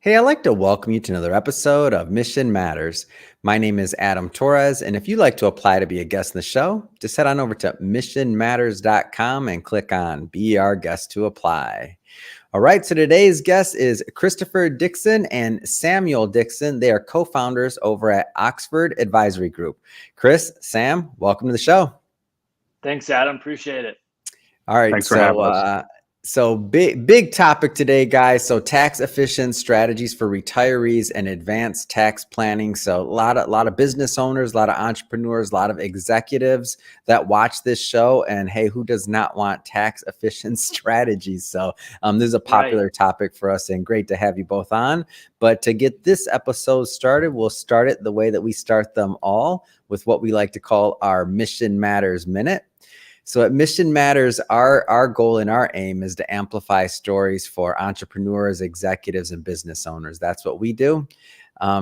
Hey, I'd like to welcome you to another episode of Mission Matters. My name is Adam Torres, and if you'd like to apply to be a guest in the show, just head on over to missionmatters.com and click on Be Our Guest to apply. All right, so today's guest is Christopher Dixon and Samuel Dixon. They are co-founders over at Oxford Advisory Group. Chris, Sam, welcome to the show. Thanks, Adam. Appreciate it. All right, Thanks for having us. So big topic today, guys. So tax efficient strategies for retirees and advanced tax planning. So a lot of business owners, a lot of entrepreneurs, a lot of executives that watch this show. And hey, who does not want tax efficient strategies? So this is a popular topic for us, and great to have you both on. But to get this episode started, we'll start it the way that we start them all, with what we like to call our Mission Matters Minute. So at Mission Matters, our goal and our aim is to amplify stories for entrepreneurs, executives, and business owners. That's what we do.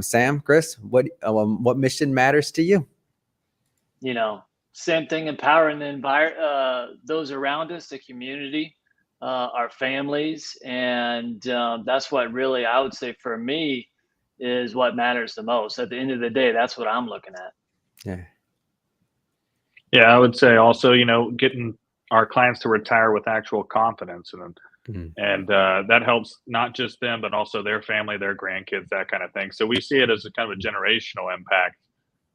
Sam, Chris, what mission matters to you? Same thing, empowering those around us, the community, our families. And that's what really, I would say for me, is what matters the most. At the end of the day, that's what I'm looking at. Yeah. Yeah, I would say also, getting our clients to retire with actual confidence in them. And that helps not just them, but also their family, their grandkids, that kind of thing. So we see it as a kind of a generational impact,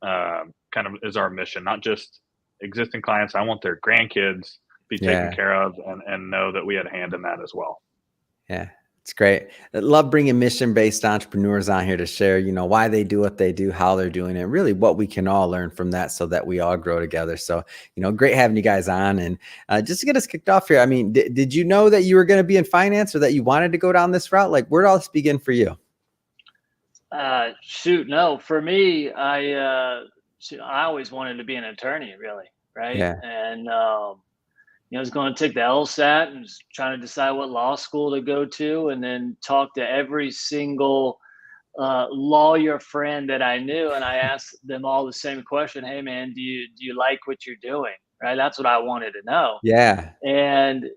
kind of is our mission, not just existing clients. I want their grandkids be taken care of and know that we had a hand in that as well. Yeah. It's great. I love bringing mission-based entrepreneurs on here to share, why they do what they do, how they're doing it, really what we can all learn from that so that we all grow together. So, great having you guys on. And just to get us kicked off here, I mean, did you know that you were going to be in finance or that you wanted to go down this route? Like, where did all this begin for you? No. For me, I always wanted to be an attorney, really, right? Yeah. And I was going to take the LSAT and was trying to decide what law school to go to, and then talk to every single lawyer friend that I knew. And I asked them all the same question. Hey, man, do you like what you're doing? Right. That's what I wanted to know. Yeah. And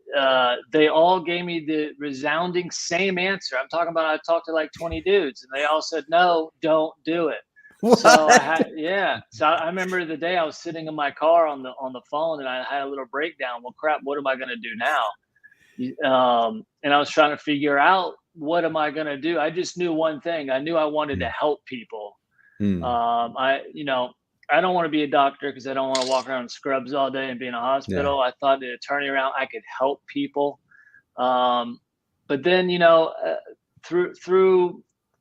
they all gave me the resounding same answer. I'm talking about, I talked to like 20 dudes, and they all said, no, don't do it. What? So I remember the day I was sitting in my car on the phone, and I had a little breakdown. Well, crap, what am I going to do now? And I was trying to figure out, what am I going to do? I just knew one thing. I knew I wanted to help people. I don't want to be a doctor because I don't want to walk around in scrubs all day and be in a hospital. I thought the attorney route, I could help people. But then,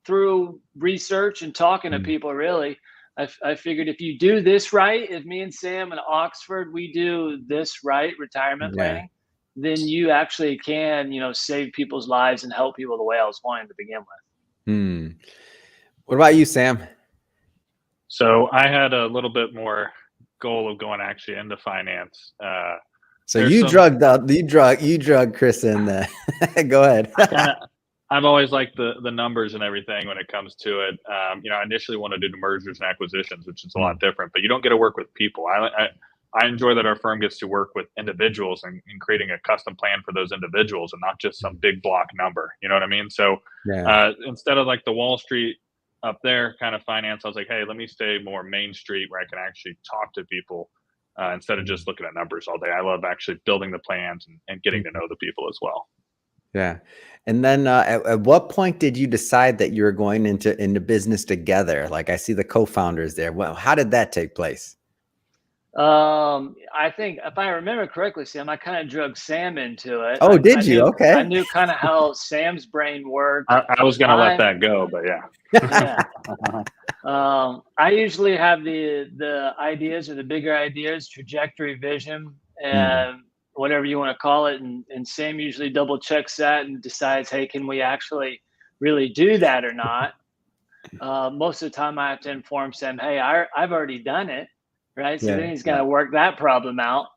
through research and talking to people, really, I figured if you do this right, if me and Sam and Oxford, we do this right, retirement planning, then you actually can, save people's lives and help people the way I was wanting to begin with. What about you, Sam? So I had a little bit more goal of going actually into finance. So you drug Chris in there. Go ahead. I've always liked the numbers and everything when it comes to it. I initially wanted to do mergers and acquisitions, which is a lot different, but you don't get to work with people. I enjoy that our firm gets to work with individuals and creating a custom plan for those individuals and not just some big block number. You know what I mean? So instead of like the Wall Street up there kind of finance, I was like, hey, let me stay more Main Street where I can actually talk to people instead of just looking at numbers all day. I love actually building the plans and getting to know the people as well. Yeah. And then at what point did you decide that you were going into business together? Like, I see the co-founders there. Well, how did that take place? I think if I remember correctly, Sam, I kind of drug Sam into it. Oh, did you? Okay. I knew kind of how Sam's brain worked. I was going to let that go, but yeah. I usually have the ideas, or the bigger ideas, trajectory, vision, and whatever you want to call it. And Sam usually double checks that and decides, hey, can we actually really do that or not? Most of the time I have to inform Sam, hey, I've already done it. Right. So then he's got to work that problem out.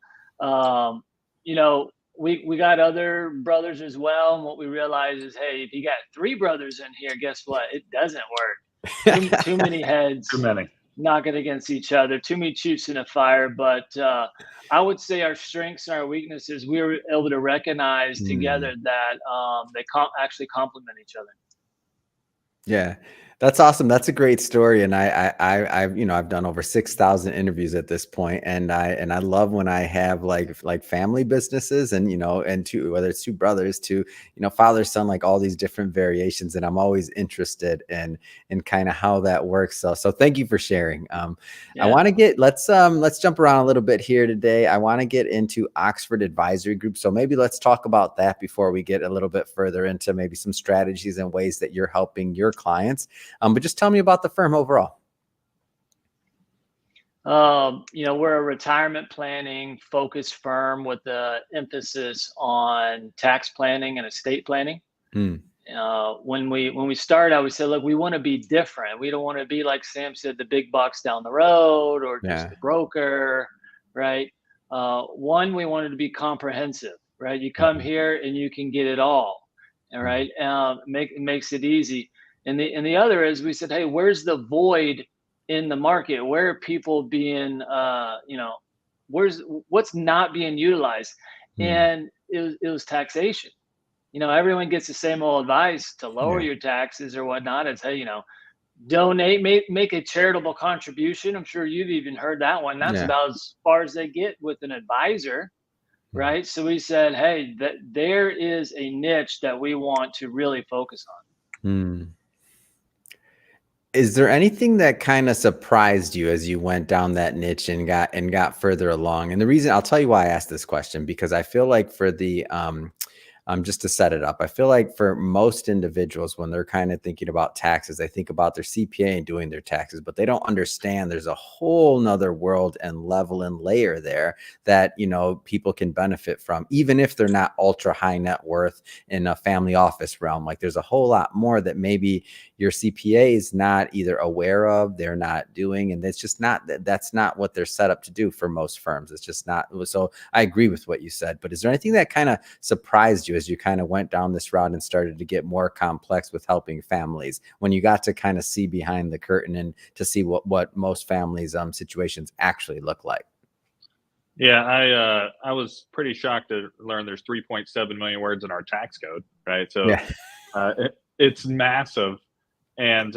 We got other brothers as well. And what we realize is, hey, if you got 3 brothers in here, guess what? It doesn't work. Too many heads. Too many. Knocking against each other, too many chiefs in a fire. But I would say our strengths and our weaknesses, we were able to recognize together that they actually complement each other. Yeah, that's awesome. That's a great story, and I've I've done over 6,000 interviews at this point, and I love when I have like family businesses, and and two, whether it's two brothers, to father son, like all these different variations, and I'm always interested in kind of how that works. So thank you for sharing. I Yeah. want to get let's jump around a little bit here today. I want to get into Oxford Advisory Group, so maybe let's talk about that before we get a little bit further into maybe some strategies and ways that you're helping your clients. But just tell me about the firm overall. We're a retirement planning focused firm with the emphasis on tax planning and estate planning. Hmm. When we started out, we said, look, we want to be different. We don't want to be, like Sam said, the big bucks down the road or just Yeah. the broker, right? One, we wanted to be comprehensive, right? You come Mhm. here and you can get it all Mhm. right. It makes it easy. And the other is, we said, hey, where's the void in the market? Where are people being, what's not being utilized? Hmm. And it was taxation. Everyone gets the same old advice to lower Yeah. your taxes or whatnot. It's, hey, donate, make a charitable contribution. I'm sure you've even heard that one. That's Yeah. about as far as they get with an advisor, Mhm. right? So we said, hey, that there is a niche that we want to really focus on. Hmm. Is there anything that kind of surprised you as you went down that niche and got further along? And the reason, I'll tell you why I asked this question, because I feel like for the just to set it up, I feel like for most individuals, when they're kind of thinking about taxes, they think about their CPA and doing their taxes, but they don't understand there's a whole nother world and level and layer there that, people can benefit from, even if they're not ultra high net worth in a family office realm. Like, there's a whole lot more that maybe your CPA is not either aware of, they're not doing, and it's just not that's not what they're set up to do for most firms. It's just not. So I agree with what you said, but is there anything that kind of surprised you as you kind of went down this route and started to get more complex with helping families, when you got to kind of see behind the curtain and to see what most families situations actually look like? Yeah, I was pretty shocked to learn there's 3.7 million words in our tax code, right? So Yeah. it's massive, and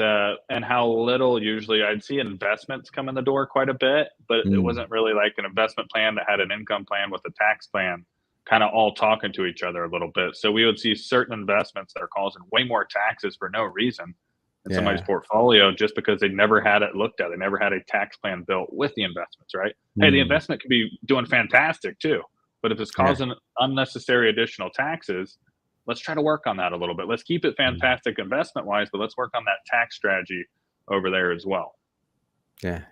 how little usually I'd see investments come in the door quite a bit, but it Mm, wasn't really like an investment plan that had an income plan with a tax plan kind of all talking to each other a little bit. So we would see certain investments that are causing way more taxes for no reason in somebody's yeah. portfolio just because they never had it looked at. They never had a tax plan built with the investments, right? Hey, the Mm, investment could be doing fantastic too, but if it's yeah. causing unnecessary additional taxes, let's try to work on that a little bit. Let's keep it Mm, fantastic investment wise, but let's work on that tax strategy over there as well. yeah.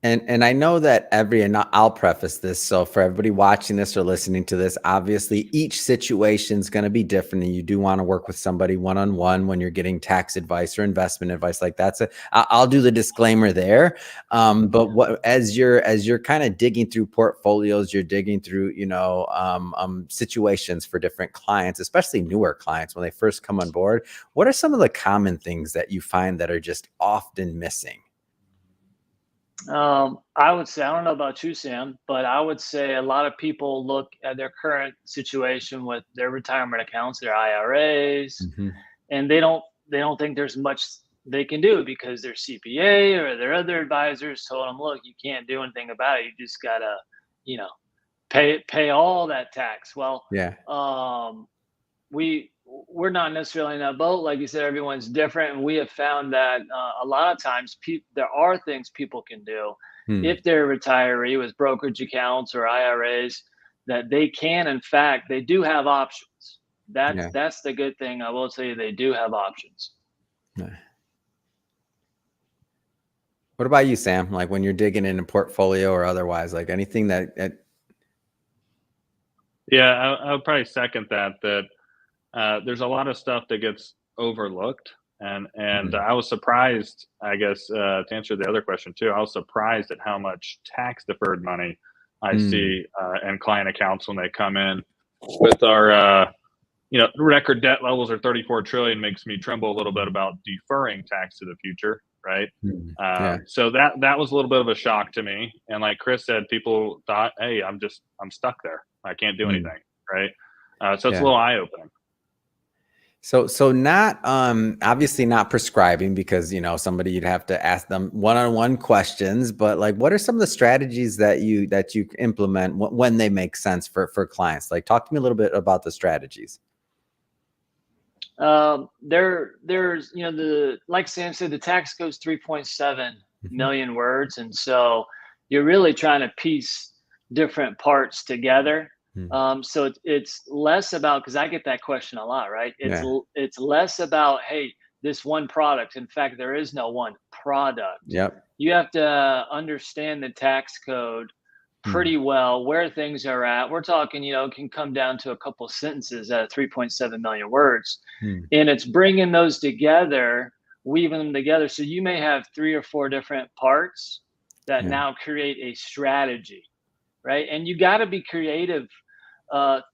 And I know that and I'll preface this. So for everybody watching this or listening to this, obviously each situation is going to be different, and you do want to work with somebody one-on-one when you're getting tax advice or investment advice. Like, I'll do the disclaimer there. But what as you're kind of digging through portfolios, you're digging through situations for different clients, especially newer clients when they first come on board. What are some of the common things that you find that are just often missing? I would say, I don't know about you, Sam, but I would say a lot of people look at their current situation with their retirement accounts, their IRAs, Hmm. and they don't think there's much they can do because their CPA or their other advisors told them, look, you can't do anything about it. You just gotta, you know, pay all that tax. Well, Yeah. um, we're not necessarily in that boat. Like you said, everyone's different, and we have found that a lot of times there are things people can do Hmm. if they're a retiree with brokerage accounts or IRAs, that they can, in fact, they do have options. That's Yeah. that's the good thing. I will tell you, they do have options. Yeah. What about you, Sam? Like, when you're digging in a portfolio or otherwise, like anything that Yeah, I would probably second that. There's a lot of stuff that gets overlooked, and mm, I was surprised. I guess to answer the other question too, I was surprised at how much tax deferred money I mm, see in client accounts when they come in with our record debt levels are 34 trillion makes me tremble a little bit about deferring tax to the future, right? yeah. So that was a little bit of a shock to me. And like Chris said, people thought, hey, I'm stuck there. I can't do Mm, anything, right? So it's a yeah. little eye opening. So not obviously not prescribing, because somebody, you'd have to ask them one-on-one questions, but like, what are some of the strategies that you implement when they make sense for clients? Like, talk to me a little bit about the strategies. There's like Sam said, the tax goes 3.7 million words, and so you're really trying to piece different parts together. So it's less about, because I get that question a lot, right? It's less about, hey, this one product. In fact, there is no one product. Yep. You have to understand the tax code pretty well, where things are at. We're talking, it can come down to a couple sentences at 3.7 million words. And it's bringing those together, weaving them together. So you may have 3 or 4 different parts that now create a strategy, right? And you got to be creative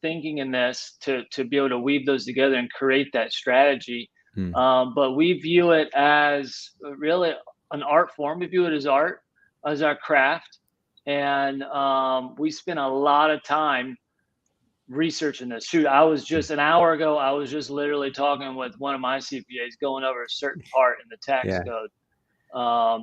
thinking in this to be able to weave those together and create that strategy. But we view it as really an art form. We view it as art, as our craft. And we spent a lot of time researching this. Shoot, I was just an hour ago, I was just literally talking with one of my CPAs, going over a certain part in the tax code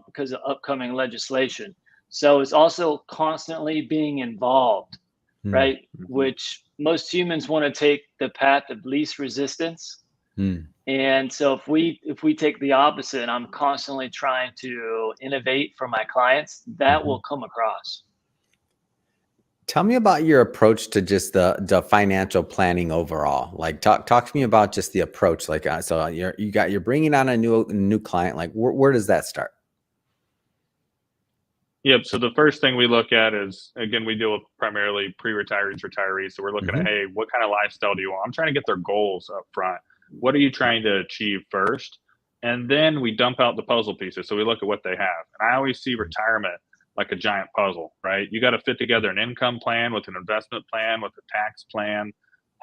because of upcoming legislation. So it's also constantly being involved, right? Which most humans want to take the path of least resistance. And so if we take the opposite, and I'm constantly trying to innovate for my clients, that will come across. Tell me about your approach to just the financial planning overall. Like, talk to me about just the approach. Like, so you're bringing on a new client. Like, where does that start? Yep. So the first thing we look at is, again, we deal with primarily pre-retirees, retirees. So we're looking at, hey, what kind of lifestyle do you want? I'm trying to get their goals up front. What are you trying to achieve first? And then we dump out the puzzle pieces. So we look at what they have. And I always see retirement like a giant puzzle, right? You got to fit together an income plan with an investment plan, with a tax plan,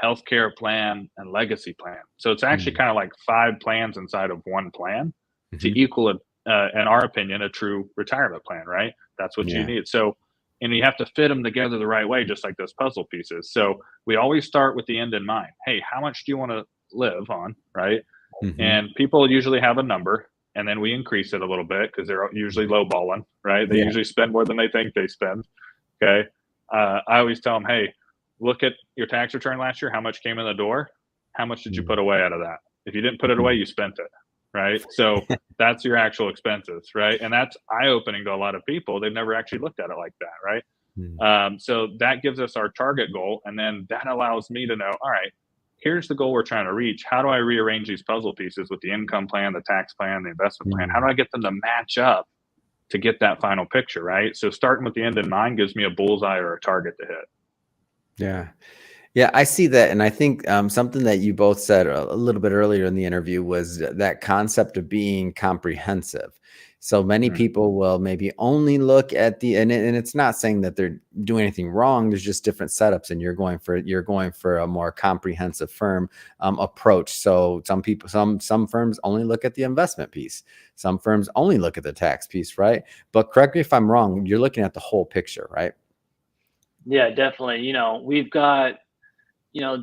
healthcare plan, and legacy plan. So it's actually kind of like 5 plans inside of one plan to equal, in our opinion, a true retirement plan, right? That's what you need. So, and you have to fit them together the right way, just like those puzzle pieces. So we always start with the end in mind. Hey, how much do you want to live on, right? And people usually have a number, and then we increase it a little bit because they're usually lowballing, right? They usually spend more than they think they spend. Okay. I always tell them, hey, look at your tax return last year. How much came in the door? How much did you put away out of that? If you didn't put it away, you spent it, right? So that's your actual expenses, right? And that's eye-opening to a lot of people. They've never actually looked at it like that, right? So that gives us our target goal, and then that allows me to know, all right, here's the goal we're trying to reach. How do I rearrange these puzzle pieces with the income plan, the tax plan, the investment plan? How do I get them to match up to get that final picture, right? So starting with the end in mind gives me a bullseye or a target to hit. Yeah, I see that. And I think something that you both said a little bit earlier in the interview was that concept of being comprehensive. So many people will maybe only look at and it's not saying that they're doing anything wrong. There's just different setups, and you're going for a more comprehensive firm approach. So some firms only look at the investment piece. Some firms only look at the tax piece, right? But correct me if I'm wrong. You're looking at the whole picture, right? Yeah, definitely. We've got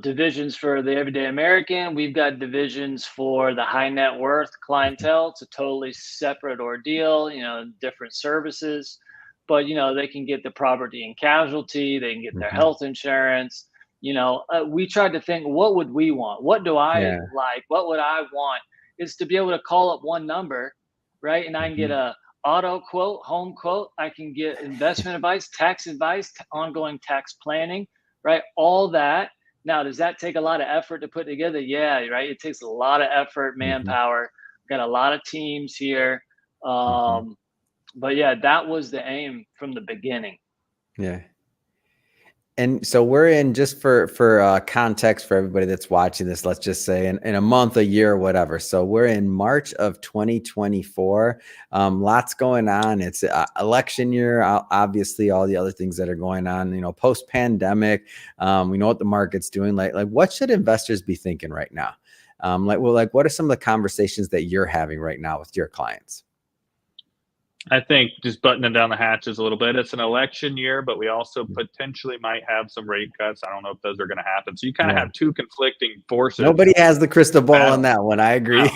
divisions for the everyday American. We've got divisions for the high net worth clientele. It's a totally separate ordeal, different services, but they can get the property and casualty, they can get their health insurance. We tried to think, what would we want? What do I like? What would I want? Is to be able to call up one number, right? And I can get a auto quote, home quote. I can get investment advice, ongoing tax planning, right? All that. Now, does that take a lot of effort to put together? Yeah, right. It takes a lot of effort, manpower. Got a lot of teams here. But yeah, that was the aim from the beginning. Yeah. And so we're in, just for context for everybody that's watching this, let's just say in a month, a year, or whatever. So we're in March of 2024. Lots going on. It's election year, obviously all the other things that are going on, post pandemic. We know what the market's doing. Like what should investors be thinking right now? What are some of the conversations that you're having right now with your clients? I think just buttoning down the hatches a little bit. It's an election year, but we also potentially might have some rate cuts. I don't know if those are going to happen. So you kind of Yeah. have two conflicting forces. Nobody has the crystal ball on battle. that one. I agree.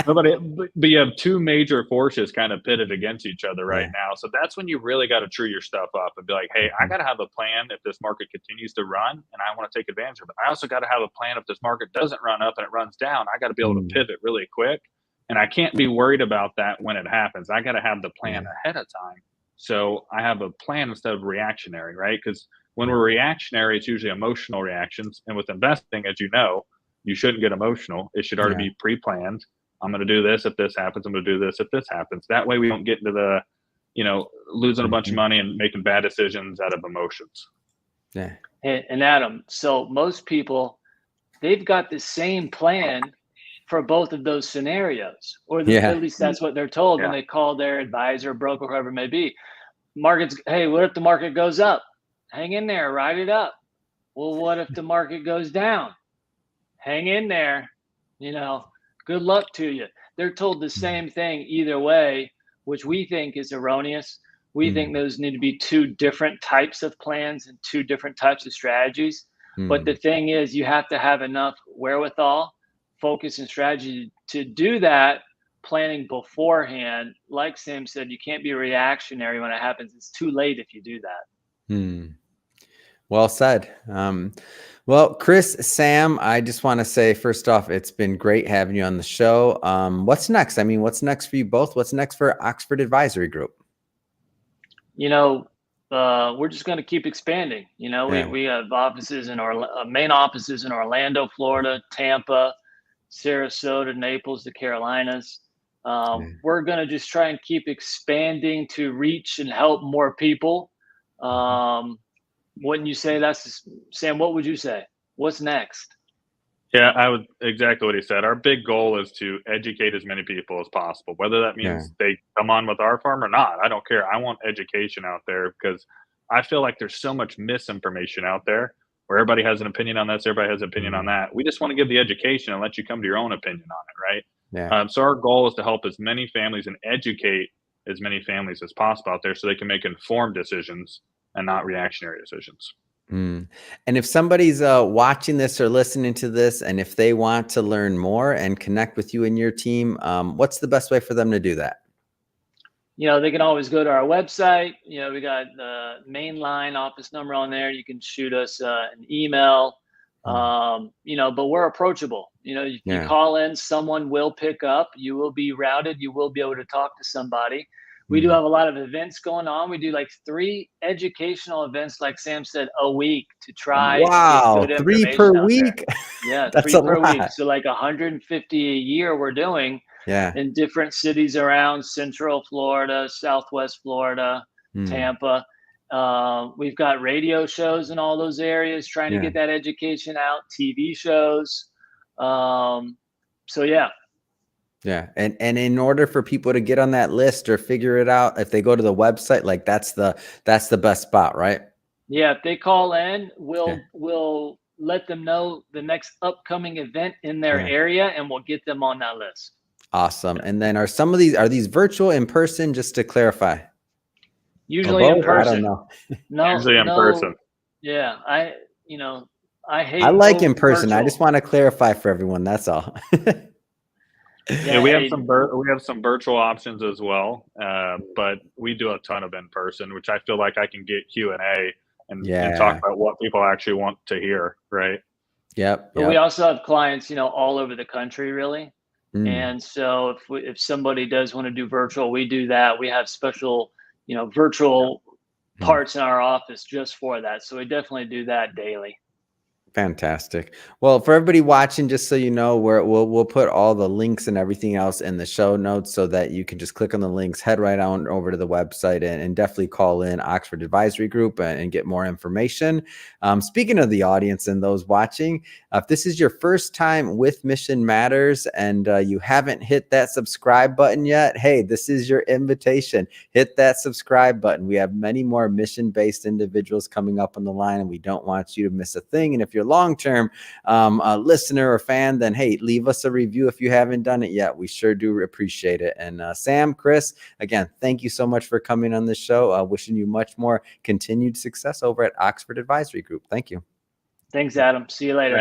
But you have two major forces kind of pitted against each other right Yeah. now. So that's when you really got to true your stuff up and be like, hey, I got to have a plan if this market continues to run and I want to take advantage of it. I also got to have a plan if this market doesn't run up and it runs down. I got to be able to pivot really quick. And I can't be worried about that when it happens. I got to have the plan ahead of time. So I have a plan instead of reactionary, right? Because when we're reactionary, it's usually emotional reactions. And with investing, as you know, you shouldn't get emotional. It should already be pre-planned. I'm going to do this if this happens. I'm going to do this if this happens. That way we don't get into the, losing a bunch of money and making bad decisions out of emotions. Yeah. And Adam, so most people, they've got the same plan for both of those scenarios, or at least that's what they're told when they call their advisor, broker, whoever it may be. Markets, hey, what if the market goes up? Hang in there, ride it up. Well, what if the market goes down? Hang in there, good luck to you. They're told the same thing either way, which we think is erroneous. We think those need to be two different types of plans and two different types of strategies. But the thing is, you have to have enough wherewithal, focus, and strategy to do that planning beforehand. Like Sam said, you can't be reactionary when it happens. It's too late if you do that. Well said. Well, Chris, Sam, I just want to say, first off, it's been great having you on the show. What's next? I mean, what's next for you both? What's next for Oxford Advisory Group? We're just going to keep expanding. We have offices in our main offices in Orlando, Florida, Tampa, Sarasota, Naples, the Carolinas. We're going to just try and keep expanding to reach and help more people. Wouldn't you say Sam, what would you say? What's next? Yeah, I would exactly what he said. Our big goal is to educate as many people as possible, whether that means they come on with our firm or not. I don't care. I want education out there because I feel like there's so much misinformation out there where everybody has an opinion on this, everybody has an opinion on that. We just want to give the education and let you come to your own opinion on it, right? Yeah. So our goal is to help as many families and educate as many families as possible out there so they can make informed decisions and not reactionary decisions. And if somebody's watching this or listening to this, and if they want to learn more and connect with you and your team, what's the best way for them to do that? They can always go to our website. We got the main line office number on there. You can shoot us an email, but we're approachable. If you call in, someone will pick up. You will be routed. You will be able to talk to somebody. We do have a lot of events going on. We do like 3 educational events, like Sam said, a week to try. Wow, and get good 3 information per week? Yeah, That's 3 a per lot. week. So like 150 a year we're doing in different cities around Central Florida, Southwest Florida, Tampa. We've got radio shows in all those areas trying to get that education out, TV shows. Yeah. And in order for people to get on that list or figure it out, if they go to the website, like that's the best spot, right? Yeah. If they call in, we'll let them know the next upcoming event in their area, and we'll get them on that list. Awesome. And then are these virtual, in person, just to clarify? Usually in person. I don't know. No, usually in person. Yeah. I hate. I like in person. Virtual. I just want to clarify for everyone. That's all. We have some virtual options as well, but we do a ton of in person, which I feel like I can get Q&A and talk about what people actually want to hear, right? Yep. But we also have clients, all over the country, really. And so if somebody does want to do virtual, we do that. We have special, virtual parts in our office just for that. So we definitely do that daily. Fantastic. Well, for everybody watching, just so you know, we'll put all the links and everything else in the show notes so that you can just click on the links, head right on over to the website, and definitely call in Oxford Advisory Group and get more information. Speaking of the audience and those watching, if this is your first time with Mission Matters and you haven't hit that subscribe button yet, hey, this is your invitation. Hit that subscribe button. We have many more mission-based individuals coming up on the line, and we don't want you to miss a thing. And if you're you're a long-term listener or fan, then hey, leave us a review if you haven't done it yet. We sure do appreciate it. And Sam, Chris, again, thank you so much for coming on the show. Wishing you much more continued success over at Oxford Advisory Group. Thank you. Thanks, Adam. See you later. Thanks.